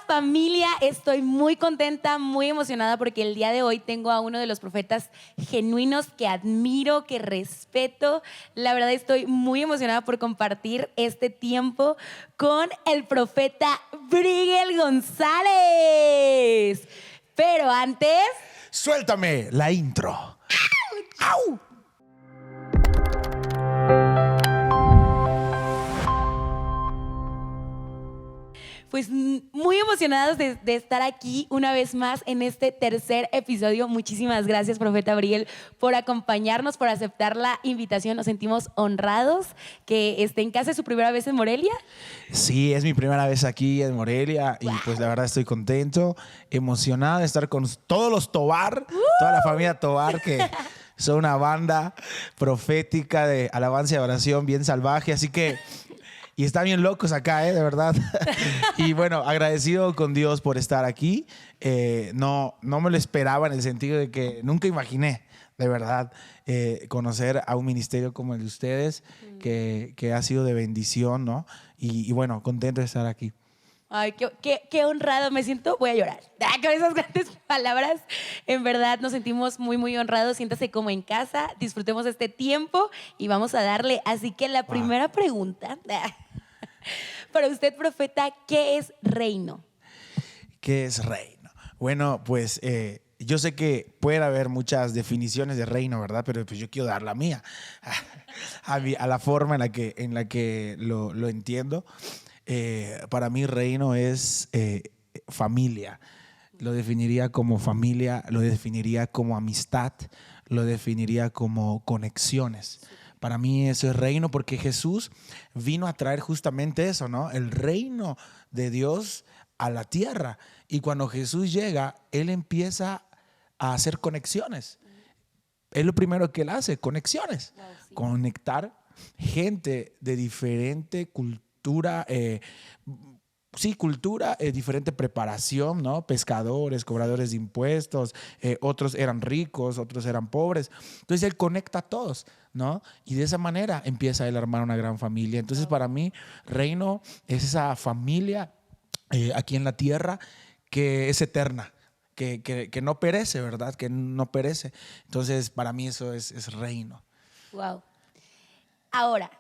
familia, estoy muy contenta, muy emocionada porque el día de hoy tengo a uno de los profetas genuinos que admiro, que respeto. La verdad estoy muy emocionada por compartir este tiempo con el profeta Brigel González. Pero antes... Suéltame la intro. ¡Au! Pues muy emocionados de estar aquí una vez más en este tercer episodio. Muchísimas gracias, profeta Brigel, por acompañarnos, por aceptar la invitación. Nos sentimos honrados que esté en casa. ¿Es su primera vez en Morelia? Sí, es mi primera vez aquí en Morelia y pues la verdad estoy contento, emocionado de estar con todos los Tobar, toda la familia Tobar, que son una banda profética de alabanza y oración bien salvaje, así que... Y están bien locos acá, de verdad. Y bueno, agradecido con Dios por estar aquí. No me lo esperaba en el sentido de que nunca imaginé, de verdad, conocer a un ministerio como el de ustedes, que ha sido de bendición, ¿no? Y bueno, contento de estar aquí. Ay, qué honrado, me siento, voy a llorar. Con esas grandes palabras, en verdad nos sentimos muy, muy honrados. Siéntase como en casa, disfrutemos este tiempo y vamos a darle. Así que la primera pregunta, para usted, profeta, ¿qué es reino? ¿Qué es reino? Bueno, pues yo sé que puede haber muchas definiciones de reino, ¿verdad? Pero pues yo quiero dar la mía, a la forma en la que lo entiendo. Para mí reino es familia. Lo definiría como familia, lo definiría como amistad, lo definiría como conexiones. Para mí eso es reino porque Jesús vino a traer justamente eso, ¿no? El reino de Dios a la tierra. Y cuando Jesús llega, Él empieza a hacer conexiones. Es lo primero que Él hace, conexiones. Wow, sí. Conectar gente de diferente cultura, cultura, diferente preparación, ¿no? Pescadores, cobradores de impuestos, otros eran ricos, otros eran pobres. Entonces Él conecta a todos, ¿no? Y de esa manera empieza Él a armar una gran familia. Entonces para mí, reino es esa familia aquí en la tierra que es eterna. Que no perece, ¿verdad? Que no perece. Entonces, para mí eso es reino. Wow. Ahora,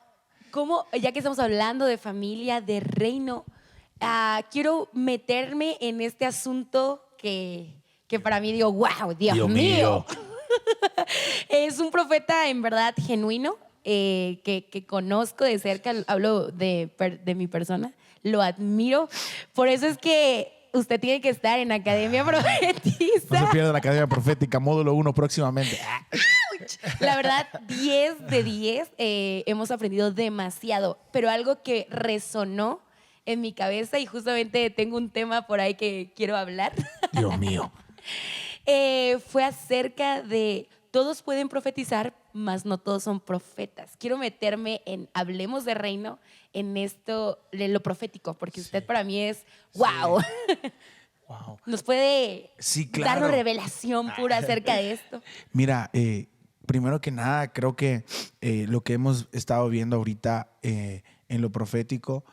ya que estamos hablando de familia, de reino, quiero meterme en este asunto que para mí digo, wow, Dios mío. Es un profeta en verdad genuino, que conozco de cerca, hablo de mi persona, lo admiro. Por eso es que usted tiene que estar en Academia No Profetiza. se pierda la Academia Profética, módulo 1 próximamente. La verdad, 10 de 10, hemos aprendido demasiado, pero algo que resonó en mi cabeza y justamente tengo un tema por ahí que quiero hablar. Dios mío. Fue acerca de todos pueden profetizar, mas no todos son profetas. Quiero meterme en, hablemos de reino, en esto, de lo profético, porque usted para mí es, wow. Sí. Wow. ¿Nos puede claro. darnos revelación pura acerca de esto? Mira, primero que nada, creo que lo que hemos estado viendo ahorita en lo profético,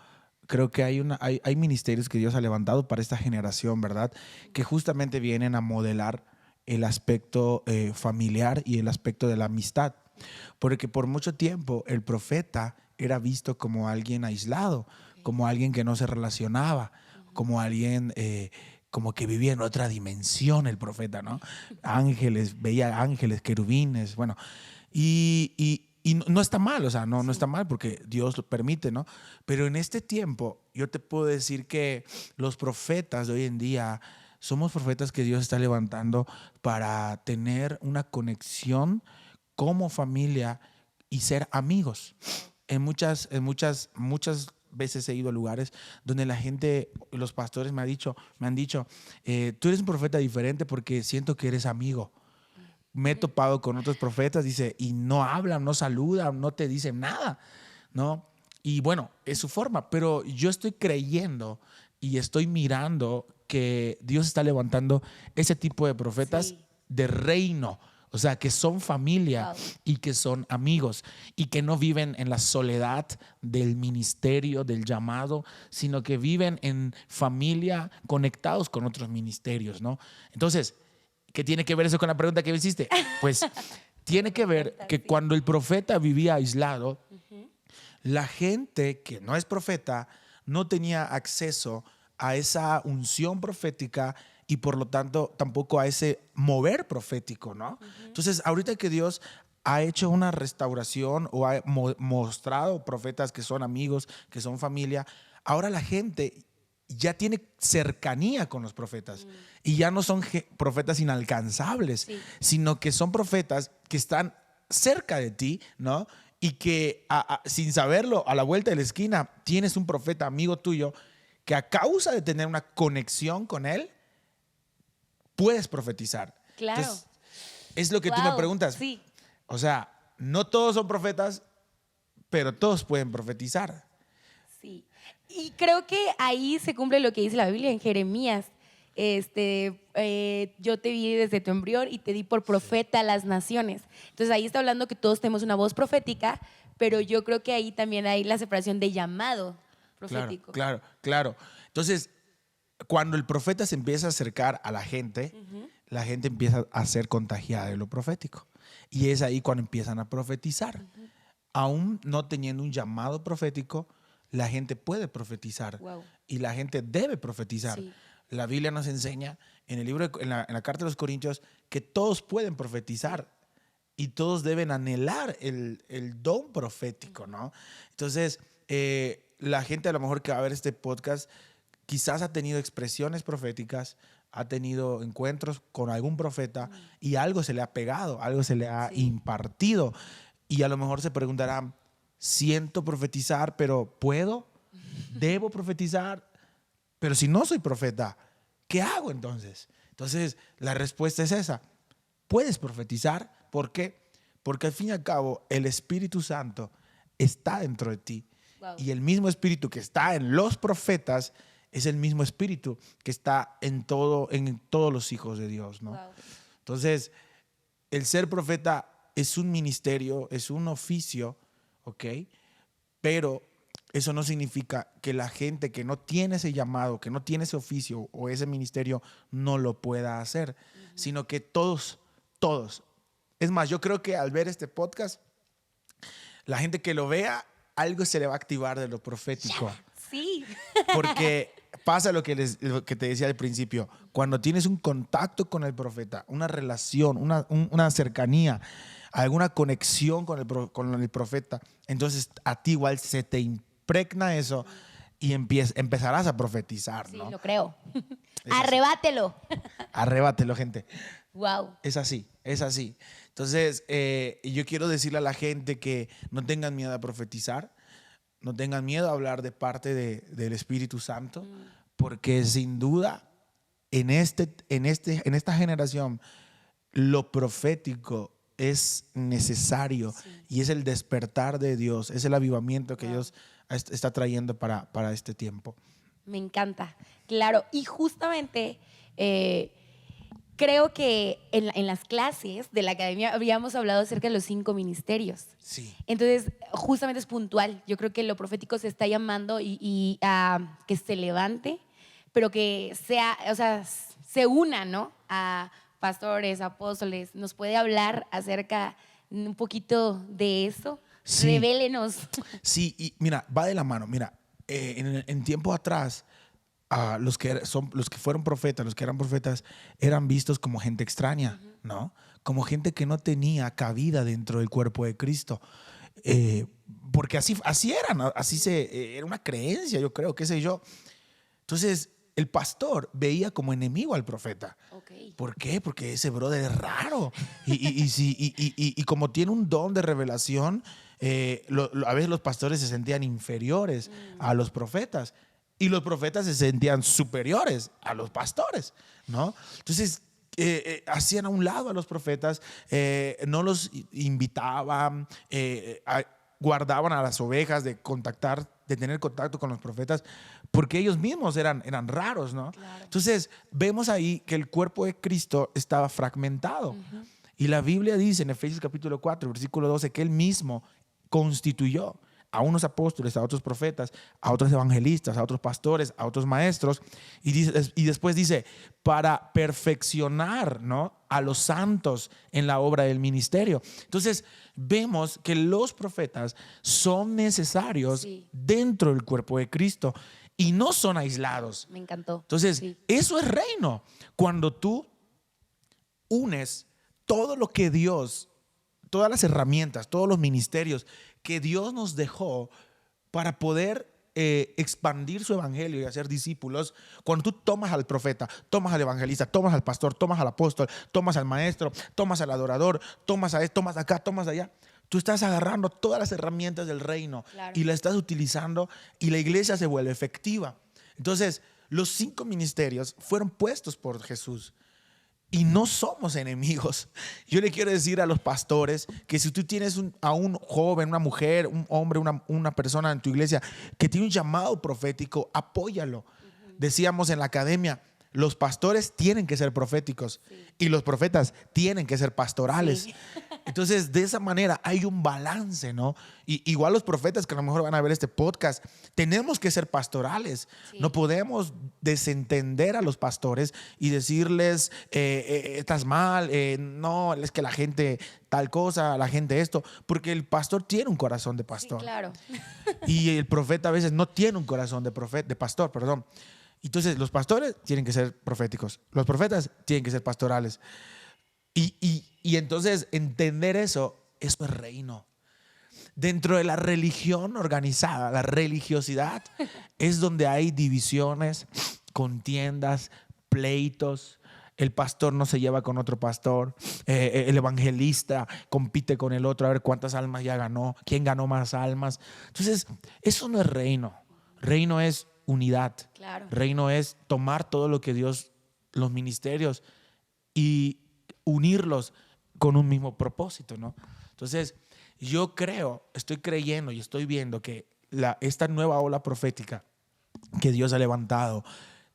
creo que hay ministerios que Dios ha levantado para esta generación, ¿verdad? Que justamente vienen a modelar el aspecto familiar y el aspecto de la amistad. Porque por mucho tiempo el profeta era visto como alguien aislado, como alguien que no se relacionaba, como alguien como que vivía en otra dimensión el profeta, ¿no? Ángeles, veía ángeles, querubines, bueno. Y no está mal, o sea, no está mal porque Dios lo permite, ¿no? Pero en este tiempo yo te puedo decir que los profetas de hoy en día somos profetas que Dios está levantando para tener una conexión como familia y ser amigos. En muchas veces he ido a lugares donde la gente, los pastores me han dicho, tú eres un profeta diferente porque siento que eres amigo. Me he topado con otros profetas, dice, y no hablan, no saludan, no te dicen nada, ¿no? Y bueno, es su forma, pero yo estoy creyendo y estoy mirando que Dios está levantando ese tipo de profetas de reino. O sea, que son familia Wow. y que son amigos y que no viven en la soledad del ministerio, del llamado, sino que viven en familia conectados con otros ministerios, ¿no? Entonces, ¿qué tiene que ver eso con la pregunta que me hiciste? Pues tiene que ver encanta, que sí. cuando el profeta vivía aislado, la gente que no es profeta no tenía acceso a esa unción profética y por lo tanto tampoco a ese mover profético, ¿no? Entonces, ahorita que Dios ha hecho una restauración o ha mostrado profetas que son amigos, que son familia, ahora la gente ya tiene cercanía con los profetas y ya no son profetas inalcanzables, Sí. sino que son profetas que están cerca de ti, ¿no? Y que sin saberlo, a la vuelta de la esquina, tienes un profeta amigo tuyo que a causa de tener una conexión con él, puedes profetizar. Claro. Entonces, es lo que tú me Wow, preguntas. sí. O sea, no todos son profetas, pero todos pueden profetizar. Sí. Y creo que ahí se cumple lo que dice la Biblia en Jeremías. Yo te vi desde tu embrión y te di por profeta a las naciones. Entonces ahí está hablando que todos tenemos una voz profética, pero yo creo que ahí también hay la separación de llamado profético. Claro, claro, claro. Entonces, cuando el profeta se empieza a acercar a la gente empieza a ser contagiada de lo profético. Y es ahí cuando empiezan a profetizar. Aún no teniendo un llamado profético, la gente puede profetizar. Wow. Y la gente debe profetizar. Sí. La Biblia nos enseña en el libro, en la carta de los Corintios, que todos pueden profetizar y todos deben anhelar el don profético, ¿no? Entonces, la gente a lo mejor que va a ver este podcast quizás ha tenido expresiones proféticas, ha tenido encuentros con algún profeta y algo se le ha pegado, algo se le ha Sí. impartido. Y a lo mejor se preguntarán, siento profetizar, pero ¿puedo? ¿Debo profetizar? Pero si no soy profeta, ¿qué hago entonces? Entonces, la respuesta es esa. Puedes profetizar. ¿Por qué? Porque al fin y al cabo, el Espíritu Santo está dentro de ti. Wow. Y el mismo Espíritu que está en los profetas es el mismo Espíritu que está en todos los hijos de Dios, ¿no? Wow. Entonces, el ser profeta es un ministerio, es un oficio, ¿ok? Pero eso no significa que la gente que no tiene ese llamado, que no tiene ese oficio o ese ministerio, no lo pueda hacer, sino que todos. Es más, yo creo que al ver este podcast, la gente que lo vea, algo se le va a activar de lo profético. Sí. Porque pasa lo que te decía al principio, cuando tienes un contacto con el profeta, una relación, una cercanía, alguna conexión con el profeta, entonces a ti igual se te impregna eso y empezarás a profetizar, Sí, ¿no? lo creo. Es así. Arrebátelo. Arrebátelo, gente. Wow. Es así, es así. Entonces, yo quiero decirle a la gente que no tengan miedo a profetizar, no tengan miedo a hablar de parte del Espíritu Santo, porque sin duda en esta generación lo profético es necesario y es el despertar de Dios, es el avivamiento que Dios está trayendo para este tiempo. Me encanta. Claro. Y justamente creo que en las clases de la academia habíamos hablado acerca de los 5 ministerios. Sí. Entonces, justamente es puntual. Yo creo que lo profético se está llamando y a que se levante, pero que sea, o sea, se una, ¿no? A pastores, apóstoles. ¿Nos puede hablar acerca un poquito de eso? Sí. Revélenos. Sí, y mira, va de la mano. Mira, en tiempo atrás, los que fueron profetas, los que eran profetas, eran vistos como gente extraña, ¿no? Como gente que no tenía cabida dentro del cuerpo de Cristo. Porque así eran, era una creencia, yo creo, qué sé yo. Entonces, el pastor veía como enemigo al profeta. Okay. ¿Por qué? Porque ese brother es raro. Y como tiene un don de revelación, a veces los pastores se sentían inferiores a los profetas y los profetas se sentían superiores a los pastores, ¿no? Entonces, hacían a un lado a los profetas, no los invitaban, guardaban a las ovejas de tener contacto con los profetas, porque ellos mismos eran raros, ¿no? Claro. Entonces, vemos ahí que el cuerpo de Cristo estaba fragmentado. Y la Biblia dice en Efesios capítulo 4, versículo 12, que Él mismo constituyó a unos apóstoles, a otros profetas, a otros evangelistas, a otros pastores, a otros maestros. Y después dice, para perfeccionar, ¿no?, a los santos en la obra del ministerio. Entonces, vemos que los profetas son necesarios dentro del cuerpo de Cristo y no son aislados. Me encantó. Entonces, eso es reino. Cuando tú unes todo lo que Dios, todas las herramientas, todos los ministerios que Dios nos dejó para poder expandir su evangelio y hacer discípulos. Cuando tú tomas al profeta, tomas al evangelista, tomas al pastor, tomas al apóstol, tomas al maestro, tomas al adorador, tomas a esto, tomas acá, tomas allá, tú estás agarrando todas las herramientas del reino y las estás utilizando y la iglesia se vuelve efectiva. Entonces, los 5 ministerios fueron puestos por Jesús. Y no somos enemigos. Yo le quiero decir a los pastores que si tú tienes a un joven, una mujer, un hombre, una persona en tu iglesia que tiene un llamado profético, apóyalo. Decíamos en la academia, los pastores tienen que ser proféticos y los profetas tienen que ser pastorales. Entonces, de esa manera hay un balance, ¿no? Y igual los profetas que a lo mejor van a ver este podcast, tenemos que ser pastorales. No podemos desentender a los pastores y decirles, estás mal, no, es que la gente tal cosa, la gente esto, porque el pastor tiene un corazón de pastor. Sí, claro. Y el profeta a veces no tiene un corazón de pastor, perdón. Entonces, los pastores tienen que ser proféticos, los profetas tienen que ser pastorales. Y entonces entender eso es reino. Dentro de la religión organizada, la religiosidad, es donde hay divisiones, contiendas, pleitos. El pastor no se lleva con otro pastor. El evangelista compite con el otro a ver cuántas almas ya ganó, quién ganó más almas. Entonces, eso no es reino. Reino es unidad. Claro. Reino es tomar todo lo que Dios, los ministerios, y unirlos con un mismo propósito, ¿no? Entonces, yo estoy creyendo y estoy viendo que esta nueva ola profética que Dios ha levantado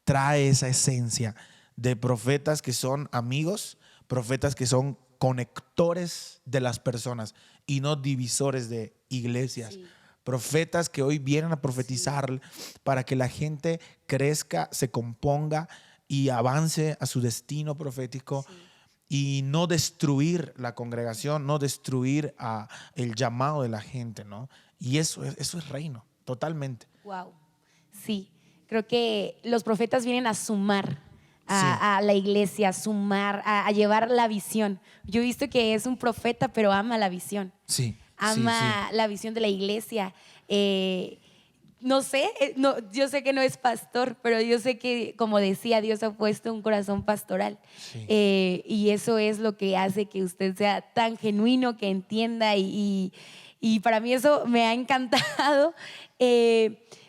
trae esa esencia de profetas que son amigos, profetas que son conectores de las personas y no divisores de iglesias. Sí. Profetas que hoy vienen a profetizar para que la gente crezca, se componga y avance a su destino profético. Y no destruir la congregación, no destruir el llamado de la gente, ¿no? Y eso es reino, totalmente. Wow. Sí, creo que los profetas vienen a sumar a la iglesia, a sumar, a llevar la visión. Yo he visto que es un profeta, pero ama la visión. Sí. Ama la visión de la iglesia. No sé, yo sé que no es pastor, pero yo sé que, como decía, Dios ha puesto un corazón pastoral. Sí. Y eso es lo que hace que usted sea tan genuino, que entienda. Y para mí eso me ha encantado.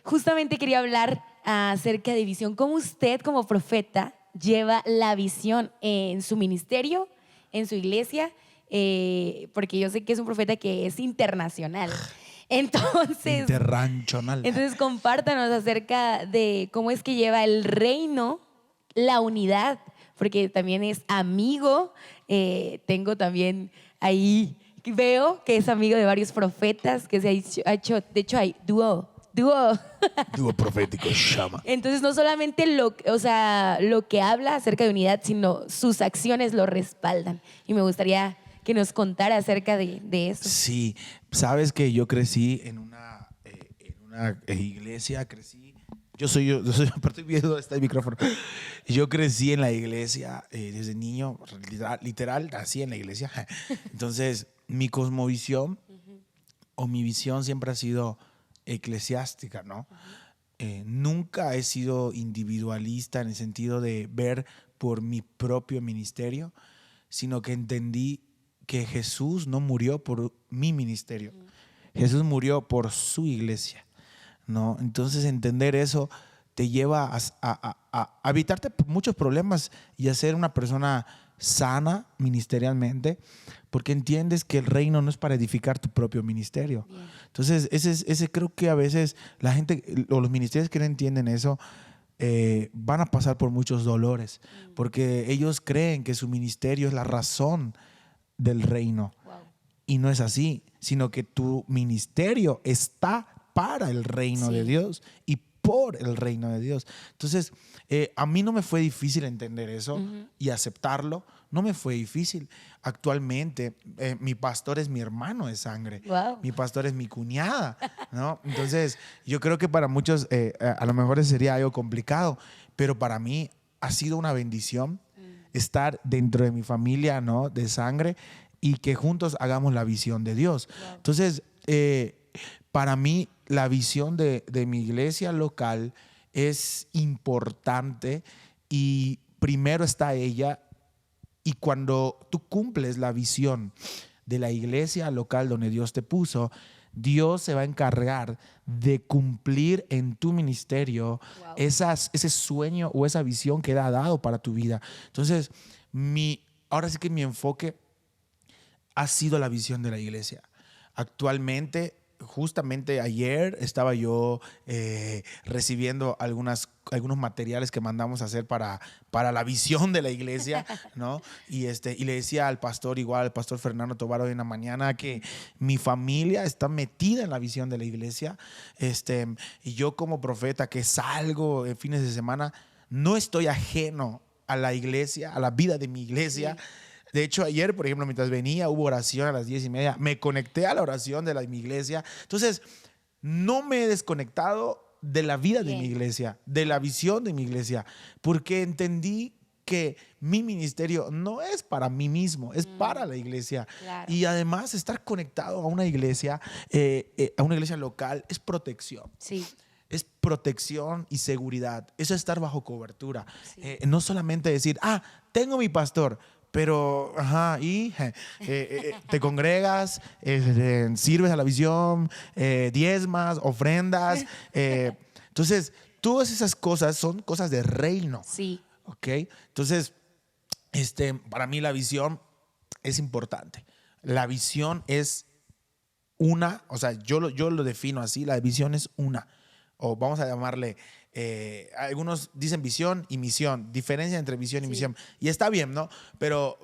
Justamente quería hablar acerca de visión. ¿Cómo usted, como profeta, lleva la visión en su ministerio, en su iglesia? Porque yo sé que es un profeta que es internacional. Entonces, compártanos acerca de cómo es que lleva el reino, la unidad, porque también es amigo. Tengo también ahí, veo que es amigo de varios profetas, que se ha hecho, de hecho hay dúo profético, llama. Entonces, no solamente lo que habla acerca de unidad, sino sus acciones lo respaldan. Y me gustaría que nos contara acerca de eso. Sí, sabes que yo crecí en una iglesia, yo soy, estoy viendo este micrófono. Yo crecí en la iglesia desde niño, literal, nací en la iglesia. Entonces, mi cosmovisión o mi visión siempre ha sido eclesiástica, ¿no? Nunca he sido individualista en el sentido de ver por mi propio ministerio, sino que entendí que Jesús no murió por mi ministerio. Jesús murió por su iglesia, ¿no? Entonces, entender eso te lleva a evitarte muchos problemas y a ser una persona sana ministerialmente, porque entiendes que el reino no es para edificar tu propio ministerio. Bien. Entonces, ese creo que a veces la gente o los ministerios que no entienden eso van a pasar por muchos dolores, porque ellos creen que su ministerio es la razón del reino. Wow. Y no es así, sino que tu ministerio está para el reino de Dios y por el reino de Dios. Entonces, a mí no me fue difícil entender eso y aceptarlo. No me fue difícil. Actualmente, mi pastor es mi hermano de sangre. Wow. Mi pastor es mi cuñada, ¿no? Entonces, yo creo que para muchos a lo mejor sería algo complicado, pero para mí ha sido una bendición estar dentro de mi familia, ¿no? De sangre, y que juntos hagamos la visión de Dios. Wow. Entonces, para mí, la visión de mi iglesia local es importante y primero está ella. Y cuando tú cumples la visión de la iglesia local donde Dios te puso, Dios se va a encargar de cumplir en tu ministerio Wow. ese sueño o esa visión que Él ha dado para tu vida. Entonces, ahora sí que mi enfoque ha sido la visión de la iglesia. Actualmente, justamente ayer estaba yo recibiendo algunos materiales que mandamos a hacer para la visión de la iglesia, ¿no? Y le decía al pastor, igual al pastor Fernando Tobar hoy en la mañana, que mi familia está metida en la visión de la iglesia. Y yo como profeta que salgo en fines de semana, no estoy ajeno a la iglesia, a la vida de mi iglesia. Sí. De hecho, ayer, por ejemplo, mientras venía, hubo oración a las 10:30. Me conecté a la oración de mi iglesia. Entonces, no me he desconectado de la vida de mi iglesia, de la visión de mi iglesia, porque entendí que mi ministerio no es para mí mismo, es para la iglesia. Claro. Y además, estar conectado a una iglesia local, es protección. Sí. Es protección y seguridad. Eso es estar bajo cobertura. Sí. No solamente decir, tengo mi pastor, pero, te congregas, sirves a la visión, diezmas, ofrendas. Entonces, todas esas cosas son cosas de reino. Sí. ¿Ok? Entonces, para mí la visión es importante. La visión es una, o sea, yo lo defino así, la visión es una. O vamos a llamarle, algunos dicen visión y misión, diferencia entre visión y misión. Y está bien, ¿no? Pero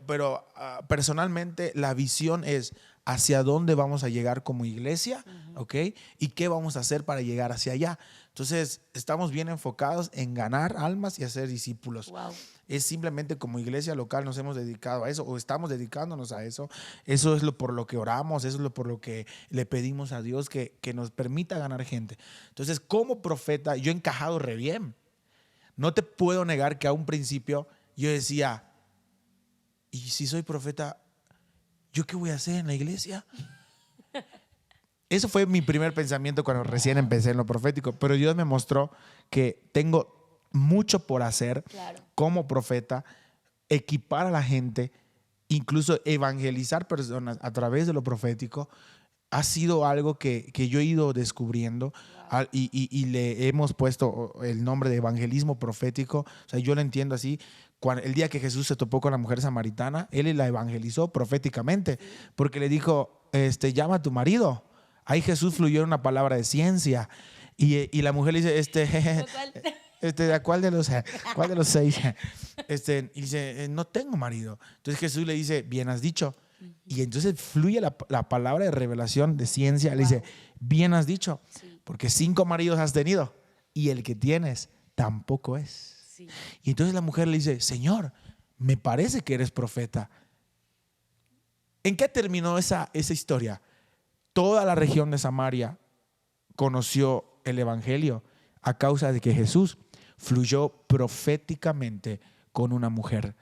personalmente la visión es hacia dónde vamos a llegar como iglesia, ¿ok? Y qué vamos a hacer para llegar hacia allá. Entonces, estamos bien enfocados en ganar almas y hacer discípulos. Wow. Es simplemente como iglesia local nos hemos dedicado a eso o estamos dedicándonos a eso. Eso es por lo que oramos, eso es por lo que le pedimos a Dios que nos permita ganar gente. Entonces, como profeta, yo he encajado re bien. No te puedo negar que a un principio yo decía, ¿y si soy profeta, yo qué voy a hacer en la iglesia? Eso fue mi primer pensamiento cuando recién empecé en lo profético, pero Dios me mostró que tengo mucho por hacer como profeta, equipar a la gente, incluso evangelizar personas a través de lo profético. Ha sido algo que yo he ido descubriendo y le hemos puesto el nombre de evangelismo profético. O sea, yo lo entiendo así. El día que Jesús se topó con la mujer samaritana, Él la evangelizó proféticamente porque le dijo, llama a tu marido. Ahí Jesús fluyó en una palabra de ciencia y la mujer le dice, ¿cuál de los 6? Y dice, no tengo marido. Entonces Jesús le dice, bien has dicho. Y entonces fluye la palabra de revelación de ciencia. Le dice, bien has dicho, porque 5 maridos has tenido y el que tienes tampoco es. Sí. Y entonces la mujer le dice, Señor, me parece que eres profeta. ¿En qué terminó esa historia? Toda la región de Samaria conoció el evangelio a causa de que Jesús fluyó proféticamente con una mujer.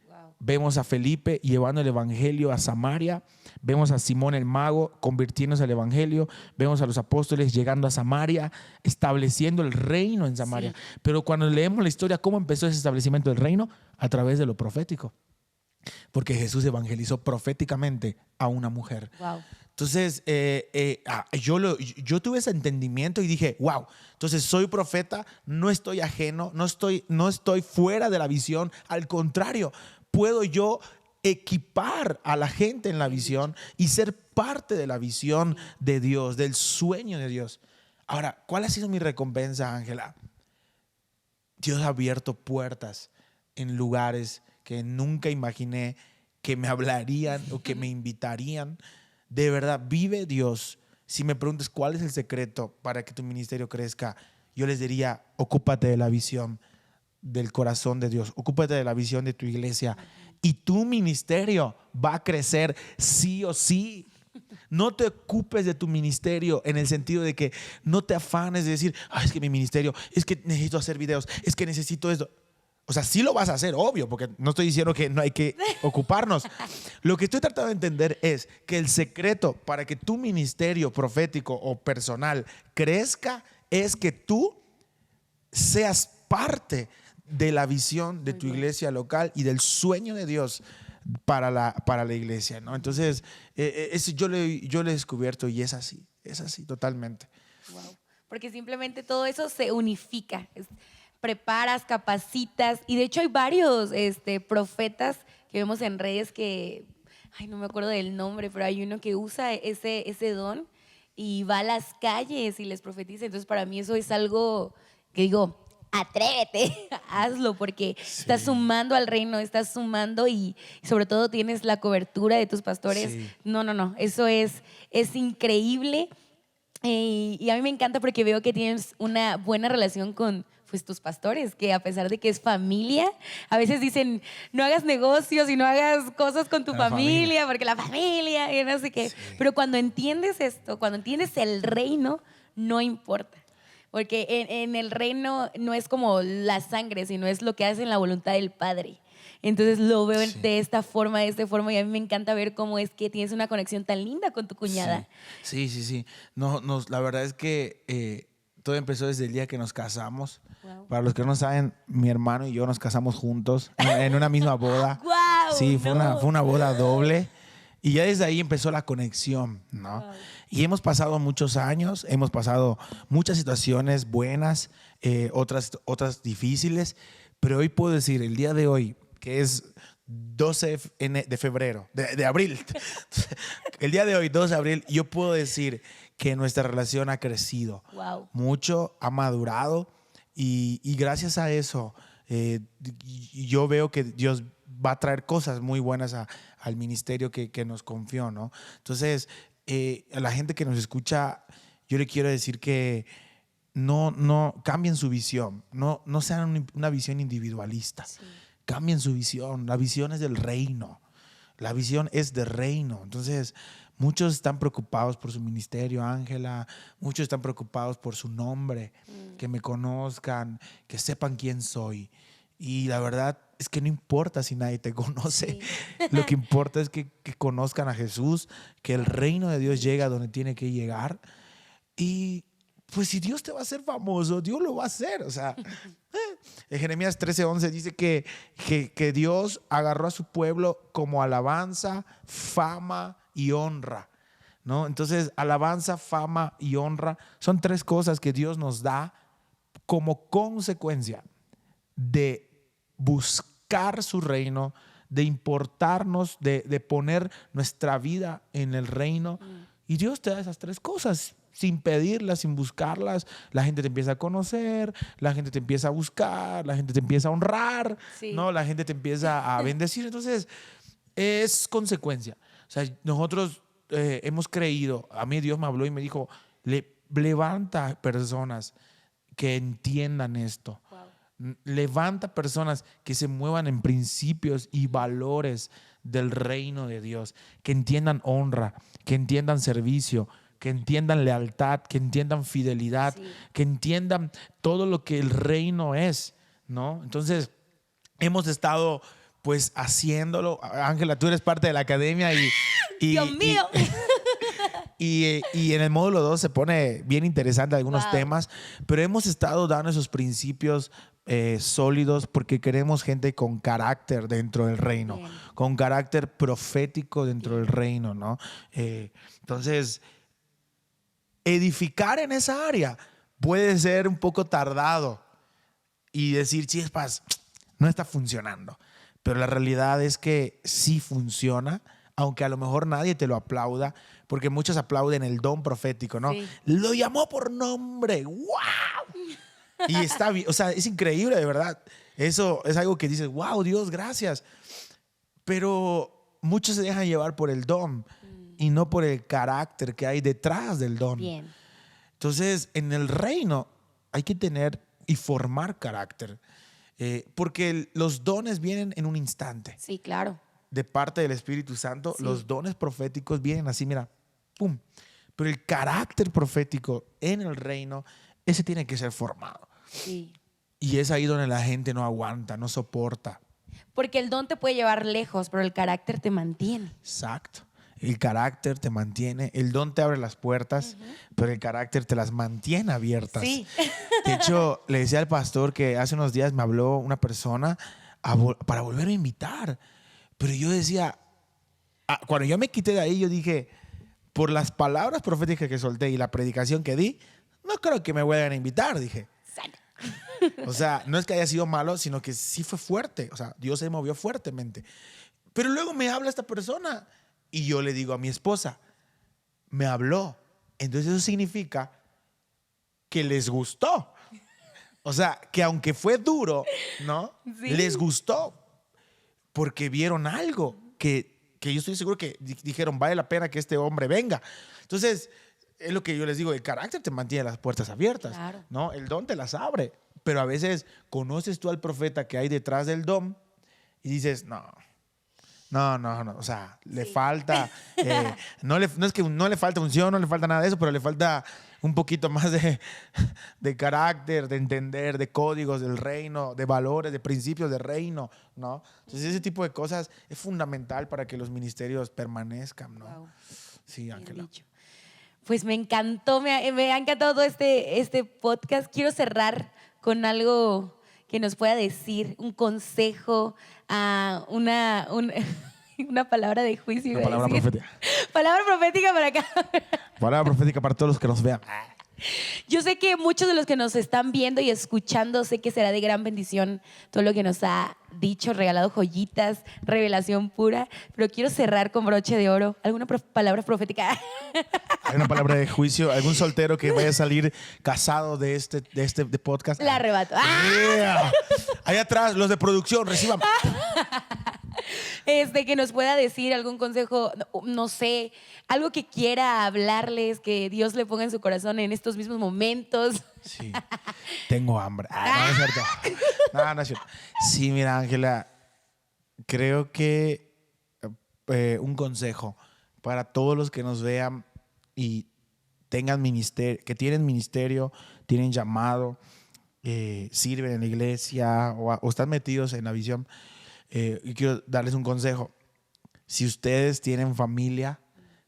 Wow. Vemos a Felipe llevando el evangelio a Samaria, vemos a Simón el mago convirtiéndose al evangelio, vemos a los apóstoles llegando a Samaria, estableciendo el reino en Samaria. Sí. Pero cuando leemos la historia, ¿cómo empezó ese establecimiento del reino? A través de lo profético. Porque Jesús evangelizó proféticamente a una mujer. Wow. Entonces, yo tuve ese entendimiento y dije, wow, entonces soy profeta, no estoy ajeno, no estoy fuera de la visión. Al contrario, puedo yo equipar a la gente en la visión y ser parte de la visión de Dios, del sueño de Dios. Ahora, ¿cuál ha sido mi recompensa, Ángela? Dios ha abierto puertas en lugares que nunca imaginé que me hablarían o que me invitarían. De verdad, vive Dios. Si me preguntas cuál es el secreto para que tu ministerio crezca, yo les diría, ocúpate de la visión del corazón de Dios, ocúpate de la visión de tu iglesia y tu ministerio va a crecer sí o sí. No te ocupes de tu ministerio en el sentido de que no te afanes de decir, es que mi ministerio, es que necesito hacer videos, es que necesito esto. O sea, sí lo vas a hacer, obvio, porque no estoy diciendo que no hay que ocuparnos. Lo que estoy tratando de entender es que el secreto para que tu ministerio profético o personal crezca es que tú seas parte de la visión de tu iglesia local y del sueño de Dios para la iglesia, ¿no? Entonces, yo lo he descubierto y es así totalmente. Wow. Porque simplemente todo eso se unifica. Preparas, capacitas. Y de hecho hay varios profetas que vemos en redes que, no me acuerdo del nombre, pero hay uno que usa ese don y va a las calles y les profetiza. Entonces para mí eso es algo que digo, atrévete, hazlo, porque estás sumando al reino, estás sumando y sobre todo tienes la cobertura de tus pastores. Sí. No, eso es increíble. Y a mí me encanta porque veo que tienes una buena relación con tus pastores, que a pesar de que es familia, a veces dicen, no hagas negocios y no hagas cosas con tu familia, porque la familia y no sé qué. Sí. Pero cuando entiendes esto, cuando entiendes el reino, no importa. Porque en el reino no es como la sangre, sino es lo que hace en la voluntad del Padre. Entonces lo veo de esta forma, y a mí me encanta ver cómo es que tienes una conexión tan linda con tu cuñada. Sí. No, la verdad es que todo empezó desde el día que nos casamos. Wow. Para los que no saben, mi hermano y yo nos casamos juntos en una misma boda. Wow, sí, fue una boda doble. Y ya desde ahí empezó la conexión, ¿no? Wow. Y hemos pasado muchos años, hemos pasado muchas situaciones buenas, otras difíciles, pero hoy puedo decir, el día de hoy, que es 12 de febrero, de abril, el día de hoy, 2 de abril, yo puedo decir que nuestra relación ha crecido mucho, ha madurado y gracias a eso yo veo que Dios va a traer cosas muy buenas al ministerio que nos confió, ¿no? Entonces, a la gente que nos escucha, yo le quiero decir que no cambien su visión, no sean una visión individualista. Sí. Cambien su visión. La visión es del reino. La visión es del reino. Entonces, muchos están preocupados por su ministerio, Ángela. Muchos están preocupados por su nombre. Que me conozcan, que sepan quién soy. Y la verdad es que no importa si nadie te conoce. Sí. Lo que importa es que conozcan a Jesús, que el reino de Dios llega a donde tiene que llegar. Y pues si Dios te va a hacer famoso, Dios lo va a hacer. O sea, en Jeremías 13:11 dice que Dios agarró a su pueblo como alabanza, fama y honra, ¿no? Entonces, alabanza, fama y honra son 3 cosas que Dios nos da como consecuencia de buscar su reino, de importarnos, de poner nuestra vida en el reino. Y Dios te da esas 3 cosas. Sin pedirlas, sin buscarlas, la gente te empieza a conocer, la gente te empieza a buscar, la gente te empieza a honrar, ¿no? La gente te empieza a bendecir. Entonces, es consecuencia. O sea, nosotros hemos creído, a mí Dios me habló y me dijo, levanta personas que entiendan esto. Wow. Levanta personas que se muevan en principios y valores del reino de Dios, que entiendan honra, que entiendan servicio, que entiendan lealtad, que entiendan fidelidad, que entiendan todo lo que el reino es, ¿no? Entonces, hemos estado pues haciéndolo. Ángela, tú eres parte de la academia y Dios mío. Y en el módulo 2 se pone bien interesante algunos temas, pero hemos estado dando esos principios sólidos porque queremos gente con carácter dentro del reino, con carácter profético dentro del reino, ¿no? Entonces, edificar en esa área puede ser un poco tardado y decir, chispas, no está funcionando. Pero la realidad es que sí funciona, aunque a lo mejor nadie te lo aplauda, porque muchos aplauden el don profético, ¿no? Sí. Lo llamó por nombre, ¡wow! Y está bien, o sea, es increíble, de verdad. Eso es algo que dices, wow, Dios, gracias. Pero muchos se dejan llevar por el don y no por el carácter que hay detrás del don. Bien. Entonces, en el reino hay que tener y formar carácter, porque los dones vienen en un instante. Sí, claro. De parte del Espíritu Santo, Sí. los dones proféticos vienen así, mira, pum. Pero el carácter profético en el reino, ese tiene que ser formado. Sí. Y es ahí donde la gente no aguanta, no soporta. Porque el don te puede llevar lejos, pero el carácter te mantiene. Exacto. El carácter te mantiene, el don te abre las puertas, pero el carácter te las mantiene abiertas. Sí. De hecho, le decía al pastor que hace unos días me habló una persona para volver a invitar. Pero yo decía, cuando yo me quité de ahí, yo dije, por las palabras proféticas que solté y la predicación que di, no creo que me vuelvan a invitar, dije. Sana. O sea, no es que haya sido malo, sino que sí fue fuerte. O sea, Dios se movió fuertemente. Pero luego me habla esta persona y yo le digo a mi esposa, me habló. Entonces eso significa que les gustó. O sea, que aunque fue duro, ¿no? Sí. Les gustó. Porque vieron algo que yo estoy seguro que dijeron, vale la pena que este hombre venga. Entonces, es lo que yo les digo, el carácter te mantiene las puertas abiertas, Claro. ¿no? El don te las abre. Pero a veces conoces tú al profeta que hay detrás del don y dices, no. O sea, le falta, no es que no le falta unción, no le falta nada de eso, pero le falta un poquito más de carácter, de entender, de códigos del reino, de valores, de principios del reino, ¿no? Entonces ese tipo de cosas es fundamental para que los ministerios permanezcan, ¿no? Wow. Sí, Bien Ángela. dicho. Pues me encantó, me ha encantado todo este podcast. Quiero cerrar con algo que nos pueda decir, un consejo, una palabra de juicio. Una iba a palabra decir. profética. Palabra profética para acá. Palabra profética para todos los que nos vean. Yo sé que muchos de los que nos están viendo y escuchando, sé que será de gran bendición todo lo que nos ha dicho, regalado joyitas, revelación pura, pero quiero cerrar con broche de oro. ¿Alguna palabra profética? Hay una palabra de juicio, algún soltero que vaya a salir casado de este podcast. La arrebato. Yeah. Ahí atrás, los de producción, reciban. Que nos pueda decir algún consejo, no sé, algo que quiera hablarles, que Dios le ponga en su corazón en estos mismos momentos. Sí, tengo hambre. No es cierto. No es cierto. Sí, mira, Ángela, creo que un consejo para todos los que nos vean y tengan ministerio, que tienen ministerio, tienen llamado, sirven en la iglesia o están metidos en la visión. Y quiero darles un consejo. Si ustedes tienen familia,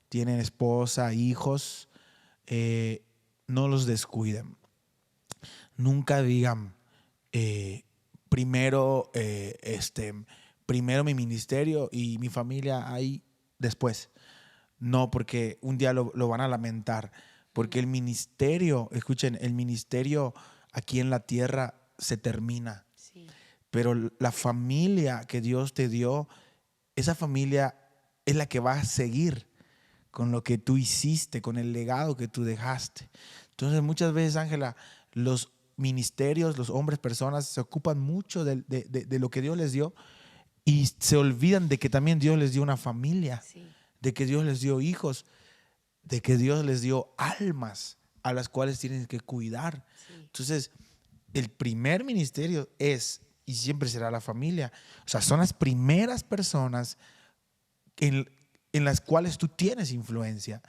tienen esposa, hijos, no los descuiden. Nunca digan, primero mi ministerio y mi familia ahí después. No, porque un día lo van a lamentar. Porque el ministerio, escuchen, el ministerio aquí en la tierra se termina. Sí. Pero la familia que Dios te dio, esa familia es la que va a seguir con lo que tú hiciste, con el legado que tú dejaste. Entonces, muchas veces, Ángela, los ministerios, los hombres, personas, se ocupan mucho de lo que Dios les dio y se olvidan de que también Dios les dio una familia, Sí. de que Dios les dio hijos, de que Dios les dio almas a las cuales tienen que cuidar. Sí. Entonces, el primer ministerio es y siempre será la familia. O sea, son las primeras personas en las cuales tú tienes influencia.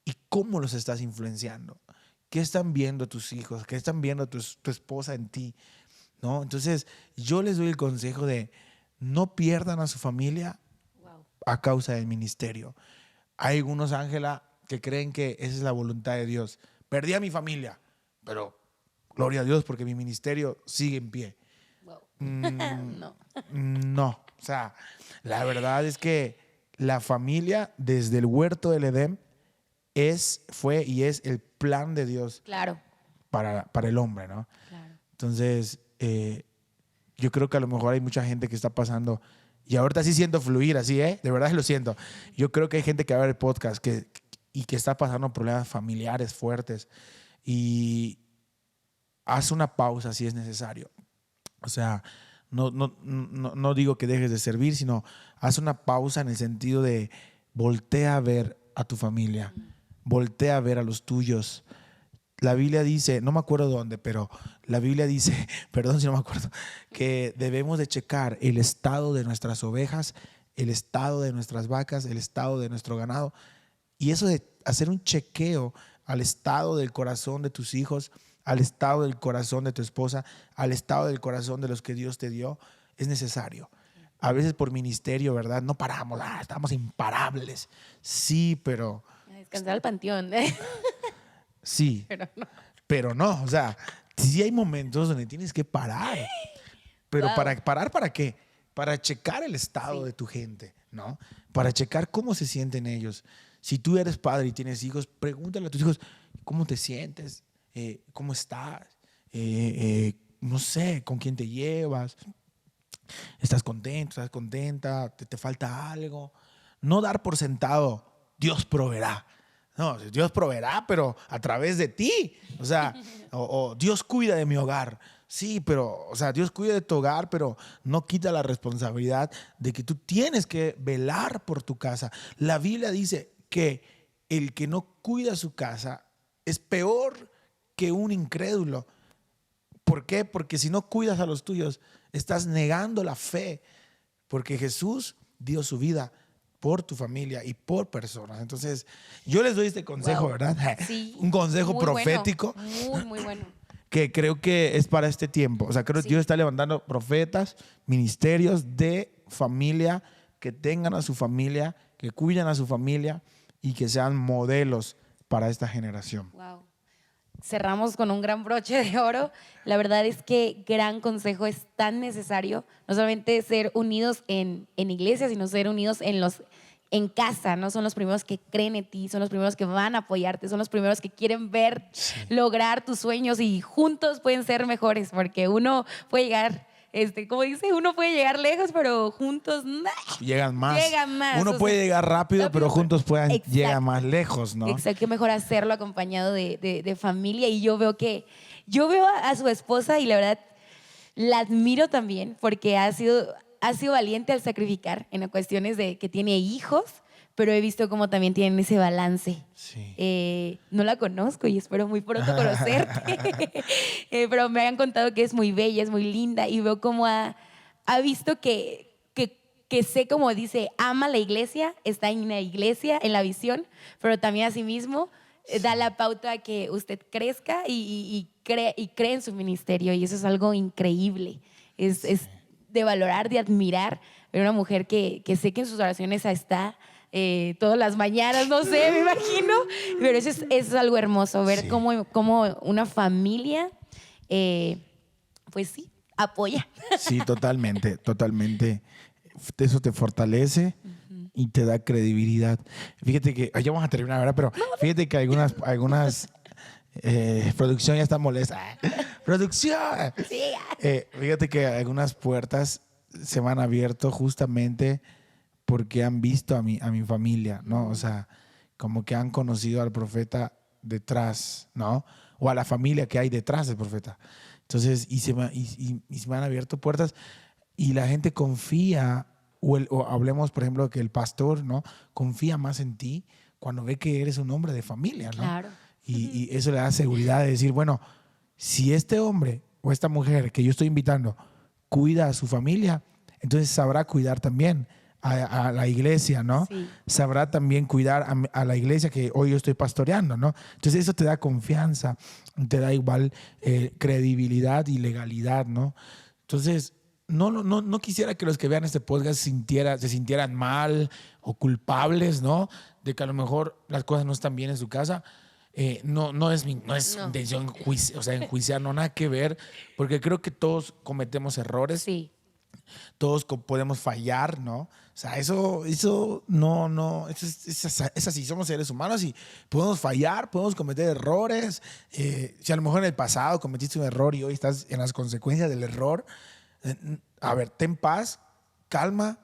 ¿Y cómo los estás influenciando? ¿Qué están viendo tus hijos? ¿Qué están viendo tu esposa en ti? ¿No? Entonces, yo les doy el consejo de no pierdan a su familia Wow. a causa del ministerio. Hay algunos, Ángela, que creen que esa es la voluntad de Dios. Perdí a mi familia, pero gloria a Dios porque mi ministerio sigue en pie. Wow. No. No. No. O sea, la verdad es que la familia desde el huerto del Edén fue y es el plan de Dios Claro. para el hombre, ¿no? Claro. Entonces, yo creo que a lo mejor hay mucha gente que está pasando, y ahorita sí siento fluir así, de verdad lo siento. Yo creo que hay gente que va a ver el podcast y que está pasando problemas familiares fuertes y haz una pausa si es necesario. O sea, no digo que dejes de servir, sino haz una pausa en el sentido de voltea a ver a tu familia, voltea a ver a los tuyos. La Biblia dice, no me acuerdo dónde, pero la Biblia dice, perdón si no me acuerdo, que debemos de checar el estado de nuestras ovejas, el estado de nuestras vacas, el estado de nuestro ganado. Y eso de hacer un chequeo al estado del corazón de tus hijos, al estado del corazón de tu esposa, al estado del corazón de los que Dios te dio, es necesario. A veces por ministerio, ¿verdad? No paramos, estamos imparables. Sí, pero... A descansar al panteón. Sí, pero no. O sea, sí hay momentos donde tienes que parar. Pero Wow. ¿parar para qué? Para checar el estado de tu gente, ¿no? Para checar cómo se sienten ellos. Si tú eres padre y tienes hijos, pregúntale a tus hijos, ¿cómo te sientes? ¿Cómo estás? No sé, ¿con quién te llevas? ¿Estás contento? ¿Estás contenta? ¿Te falta algo? No dar por sentado, Dios proveerá. No, Dios proveerá, pero a través de ti. O sea, o Dios cuida de mi hogar. Sí, pero, o sea, Dios cuida de tu hogar, pero no quita la responsabilidad de que tú tienes que velar por tu casa. La Biblia dice que el que no cuida su casa es peor que un incrédulo. ¿Por qué? Porque si no cuidas a los tuyos, estás negando la fe. Porque Jesús dio su vida por tu familia y por personas. Entonces, yo les doy este consejo, Wow. ¿verdad? Sí, Un consejo muy profético bueno, muy bueno. que creo que es para este tiempo. O sea, creo que Sí. Dios está levantando profetas, ministerios de familia, que tengan a su familia, que cuiden a su familia y que sean modelos para esta generación. Wow. Cerramos con un gran broche de oro. La verdad es que gran consejo, es tan necesario, no solamente ser unidos en iglesia, sino ser unidos en casa, ¿no? Son los primeros que creen en ti, son los primeros que van a apoyarte, son los primeros que quieren ver lograr tus sueños y juntos pueden ser mejores, porque uno puede llegar, como dice, uno puede llegar lejos, pero juntos Llegan más. Llegan más, Uno o puede sea, llegar rápido, pero juntos puedan Exacto. llegar más lejos, ¿no? Exacto, qué mejor hacerlo acompañado de familia. Y yo veo a su esposa y la verdad la admiro también porque ha sido valiente al sacrificar en cuestiones de que tiene hijos, pero he visto cómo también tienen ese balance. Sí. No la conozco y espero muy pronto conocerte, pero me han contado que es muy bella, es muy linda y veo cómo ha visto que sé, como dice, ama la iglesia, está en la iglesia, en la visión, pero también asimismo da la pauta a que usted crezca y cree en su ministerio y eso es algo increíble. Es de valorar, de admirar, ver una mujer que sé que en sus oraciones está todas las mañanas, no sé, me imagino, pero eso es algo hermoso, ver Sí. cómo una familia, pues sí, apoya. Sí, totalmente, totalmente. Eso te fortalece y te da credibilidad. Fíjate que, ya vamos a terminar, ¿verdad? Pero fíjate que algunas producción ya está molesta. ¡Producción! Sí. Fíjate que algunas puertas se me han abierto justamente porque han visto a mi familia, ¿no? O sea, como que han conocido al profeta detrás, ¿no? O a la familia que hay detrás del profeta. Entonces, y se me han abierto puertas y la gente confía, o hablemos, por ejemplo, que el pastor, ¿no? Confía más en ti cuando ve que eres un hombre de familia, ¿no? Claro. Y eso le da seguridad de decir, bueno, si este hombre o esta mujer que yo estoy invitando cuida a su familia, entonces sabrá cuidar también a la iglesia, ¿no? Sí. Sabrá también cuidar a la iglesia que hoy yo estoy pastoreando, ¿no? Entonces eso te da confianza, te da igual credibilidad y legalidad, ¿no? Entonces, no quisiera que los que vean este podcast se sintieran mal o culpables, ¿no? De que a lo mejor las cosas no están bien en su casa. No es intención enjuiciar, no nada que ver, porque creo que todos cometemos errores, Sí. todos podemos fallar, ¿no? O sea, eso es así, somos seres humanos y podemos fallar, podemos cometer errores. Si a lo mejor en el pasado cometiste un error y hoy estás en las consecuencias del error, a ver, ten paz, calma,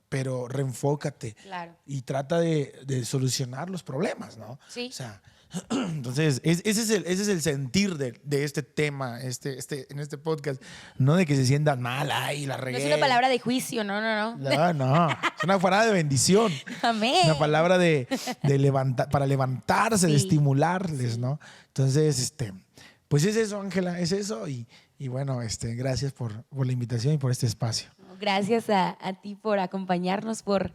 pero reenfócate Claro. y trata de solucionar los problemas, ¿no? Sí. O sea, Entonces, ese es el sentir de este tema, en este podcast. No de que se sientan mal, ay, la No regué. es una palabra de juicio, no. No. Es una palabra de bendición. Amén. Una palabra de levantar, para levantarse, de Sí. estimularles, ¿no? Entonces, pues es eso, Ángela, es eso. Y bueno, gracias por la invitación y por este espacio. Gracias a ti por acompañarnos, por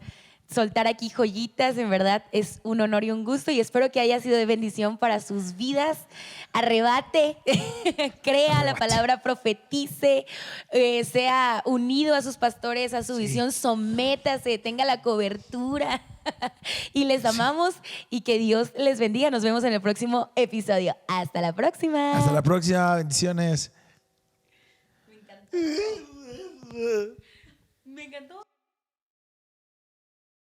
soltar aquí joyitas. En verdad es un honor y un gusto y espero que haya sido de bendición para sus vidas. Arrebate, crea la palabra, profetice, sea unido a sus pastores, a su visión, sométase, tenga la cobertura. Y les amamos y que Dios les bendiga. Nos vemos en el próximo episodio. Hasta la próxima. Hasta la próxima, bendiciones. Me encantó.